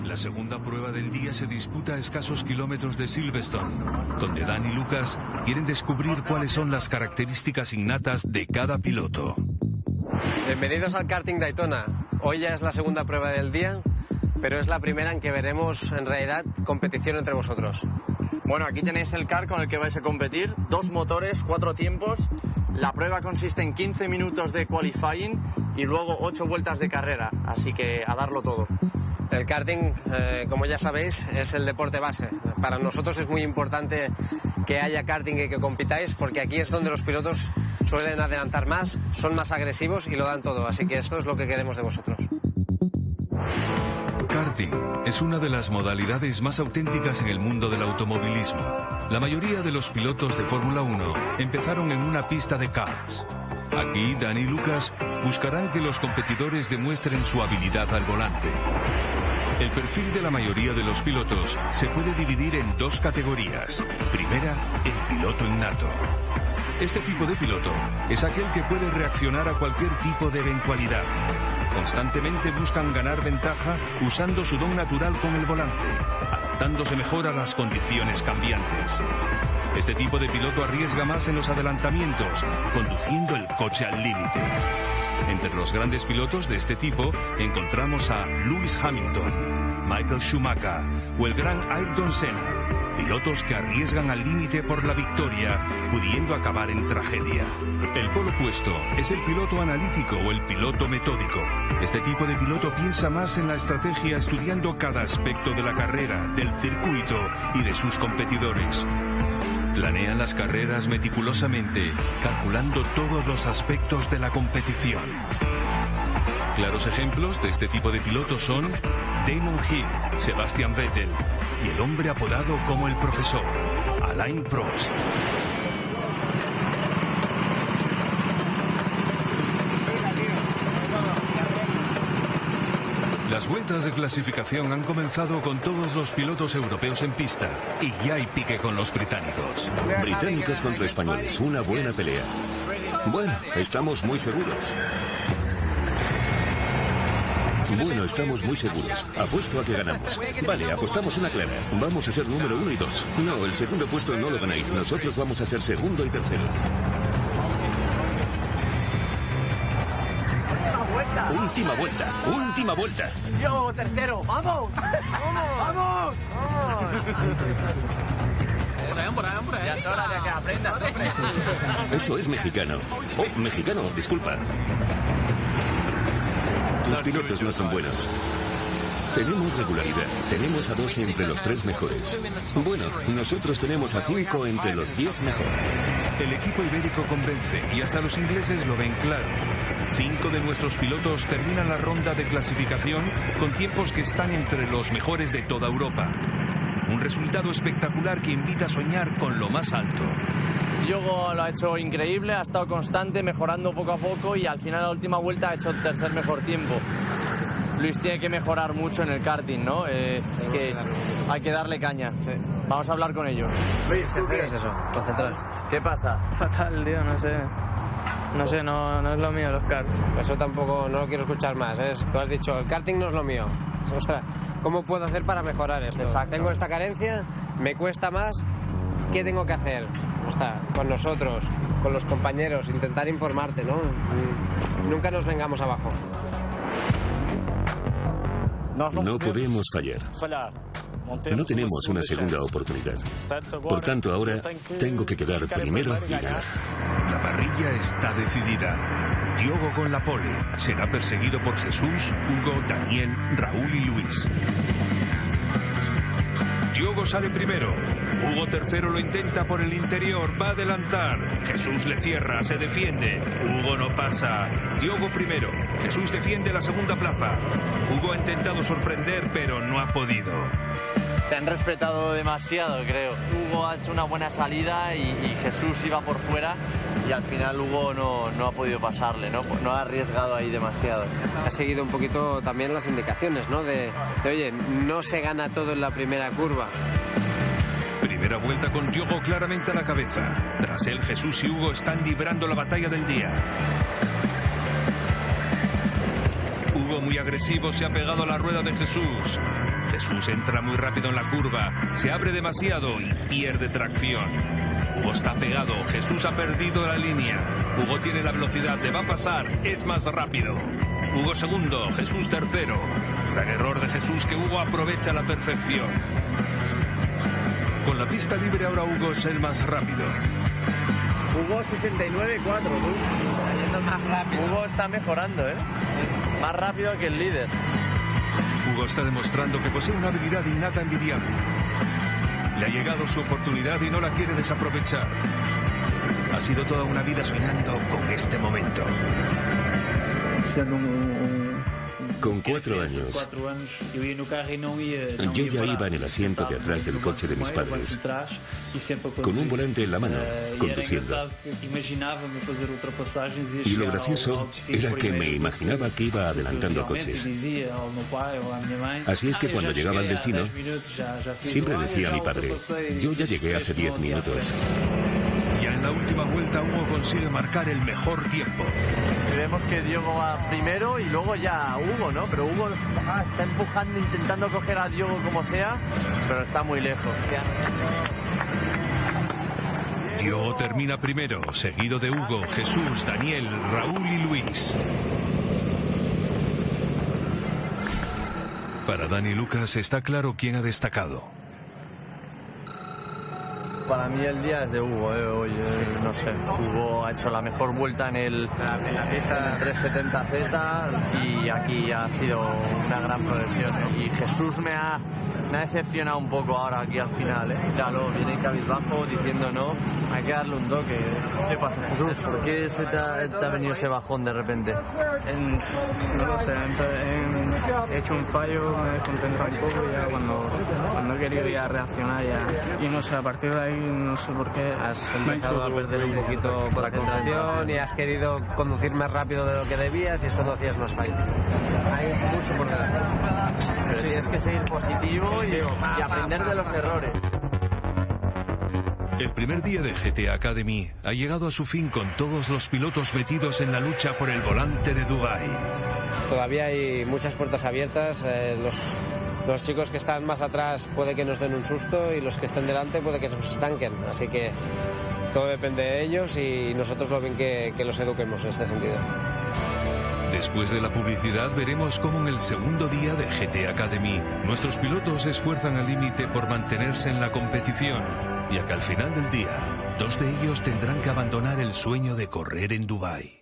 La segunda prueba del día se disputa a escasos kilómetros de Silverstone, donde Dan y Lucas quieren descubrir cuáles son las características innatas de cada piloto. Bienvenidos al Karting Daytona. Hoy ya es la segunda prueba del día, pero es la primera en que veremos en realidad competición entre vosotros. Bueno, aquí tenéis el kart con el que vais a competir, 2 motores, 4 tiempos. La prueba consiste en 15 minutos de qualifying y luego 8 vueltas de carrera, así que a darlo todo. El karting, como ya sabéis, es el deporte base. Para nosotros es muy importante que haya karting y que compitáis, porque aquí es donde los pilotos suelen adelantar más, son más agresivos y lo dan todo. Así que esto es lo que queremos de vosotros. Karting es una de las modalidades más auténticas en el mundo del automovilismo. La mayoría de los pilotos de Fórmula 1 empezaron en una pista de karts. Aquí, Dan y Lucas buscarán que los competidores demuestren su habilidad al volante. El perfil de la mayoría de los pilotos se puede dividir en 2 categorías. Primera, el piloto innato. Este tipo de piloto es aquel que puede reaccionar a cualquier tipo de eventualidad. Constantemente buscan ganar ventaja usando su don natural con el volante, adaptándose mejor a las condiciones cambiantes. Este tipo de piloto arriesga más en los adelantamientos, conduciendo el coche al límite. Entre los grandes pilotos de este tipo encontramos a Lewis Hamilton, Michael Schumacher o el gran Ayrton Senna. Pilotos que arriesgan al límite por la victoria, pudiendo acabar en tragedia. El polo opuesto es el piloto analítico o el piloto metódico. Este tipo de piloto piensa más en la estrategia, estudiando cada aspecto de la carrera, del circuito y de sus competidores. Planean las carreras meticulosamente, calculando todos los aspectos de la competición. Claros ejemplos de este tipo de pilotos son Damon Hill, Sebastian Vettel y el hombre apodado como el profesor, Alain Prost. Las vueltas de clasificación han comenzado con todos los pilotos europeos en pista y ya hay pique con los británicos. Británicos contra españoles, una buena pelea. Bueno, estamos muy seguros. Bueno, estamos muy seguros. Apuesto a que ganamos. Vale, apostamos una clara. Vamos a ser número 1 y 2. No, el segundo puesto no lo ganáis. Nosotros vamos a ser segundo y tercero. Última vuelta, última vuelta. Yo, tercero, vamos. Vamos. Ya es hora de que aprendas, hombre. Eso es mexicano. Oh, mexicano, disculpa. Tus pilotos no son buenos. Tenemos regularidad. Tenemos a 2 entre los 3 mejores. Bueno, nosotros tenemos a 5 entre los 10 mejores. El equipo ibérico convence y hasta los ingleses lo ven claro. 5 de nuestros pilotos terminan la ronda de clasificación con tiempos que están entre los mejores de toda Europa. Un resultado espectacular que invita a soñar con lo más alto. Diogo lo ha hecho increíble, ha estado constante, mejorando poco a poco y al final, la última vuelta, ha hecho el tercer mejor tiempo. Luis tiene que mejorar mucho en el karting, ¿no? Que hay que darle caña. Sí. Vamos a hablar con ellos. Luis, ¿qué es eso? Concentrar. ¿Qué pasa? Fatal, tío, no sé. No es lo mío los karts. Eso tampoco, no lo quiero escuchar más. Tú has dicho, el karting no es lo mío. Ostras, ¿cómo puedo hacer para mejorar esto? Exacto. Tengo esta carencia, me cuesta más. ¿Qué tengo que hacer? Con nosotros, con los compañeros, intentar informarte, ¿no? Nunca nos vengamos abajo. No podemos fallar. No tenemos una segunda oportunidad. Por tanto, ahora tengo que quedar primero y ganar. La parrilla está decidida. Diogo con la pole. Será perseguido por Jesús, Hugo, Daniel, Raúl y Luis. Diogo sale primero. Hugo tercero lo intenta por el interior. Va a adelantar. Jesús le cierra, se defiende. Hugo no pasa. Diogo primero. Jesús defiende la segunda plaza. Hugo ha intentado sorprender, pero no ha podido. Te han respetado demasiado, creo. Hugo ha hecho una buena salida y Jesús iba por fuera y al final Hugo no ha podido pasarle, ¿no? No ha arriesgado ahí demasiado. Ha seguido un poquito también las indicaciones, ¿no? De oye, no se gana todo en la primera curva. Primera vuelta con Diogo claramente a la cabeza. Tras él, Jesús y Hugo están librando la batalla del día. Hugo, muy agresivo, se ha pegado a la rueda de Jesús. Jesús entra muy rápido en la curva, se abre demasiado y pierde tracción. Hugo está pegado, Jesús ha perdido la línea. Hugo tiene la velocidad, le va a pasar, es más rápido. Hugo segundo, Jesús tercero. Gran error de Jesús que Hugo aprovecha a la perfección. Con la pista libre ahora Hugo es el más rápido. Hugo 69.4, más rápido. Hugo está mejorando, más rápido que el líder. Hugo está demostrando que posee una habilidad innata envidiable. Le ha llegado su oportunidad y no la quiere desaprovechar. Ha sido toda una vida soñando con este momento. Con 4 años, yo ya iba en el asiento de atrás del coche de mis padres, con un volante en la mano, conduciendo. Y lo gracioso era que me imaginaba que iba adelantando coches. Así es que cuando llegaba al destino, siempre decía a mi padre, yo ya llegué hace 10 minutos. Ya en la última vuelta Hugo consigue marcar el mejor tiempo. Vemos que Diogo va primero y luego ya Hugo, ¿no? Pero Hugo está empujando, intentando coger a Diogo como sea, pero está muy lejos. Diogo termina primero, seguido de Hugo, Jesús, Daniel, Raúl y Luis. Para Dani y Lucas está claro quién ha destacado. Para mí el día es de Hugo, hoy, no sé. Hugo ha hecho la mejor vuelta en la pista 370Z y aquí ha sido una gran progresión. Y Jesús me ha decepcionado un poco ahora aquí al final. Claro, viene cabizbajo diciendo no, hay que darle un toque. ¿Qué pasa, Jesús? ¿Por qué te ha venido ese bajón de repente? No lo sé, he hecho un fallo, me he desconcentrado un poco y ya cuando he querido ya reaccionar ya. Y no sé, a partir de ahí no sé por qué has empezado a perder un poquito la concentración y has querido conducir más rápido de lo que debías y eso lo hacías más fácil. Hay mucho por delante. Pero tienes que seguir positivo y aprender de los errores. El primer día de GTA Academy ha llegado a su fin con todos los pilotos metidos en la lucha por el volante de Dubái. Todavía hay muchas puertas abiertas. Los chicos que están más atrás puede que nos den un susto y los que estén delante puede que nos estanquen. Así que todo depende de ellos y nosotros lo bien que los eduquemos en este sentido. Después de la publicidad veremos cómo en el segundo día de GTA Academy nuestros pilotos se esfuerzan al límite por mantenerse en la competición, ya que al final del día 2 de ellos tendrán que abandonar el sueño de correr en Dubái.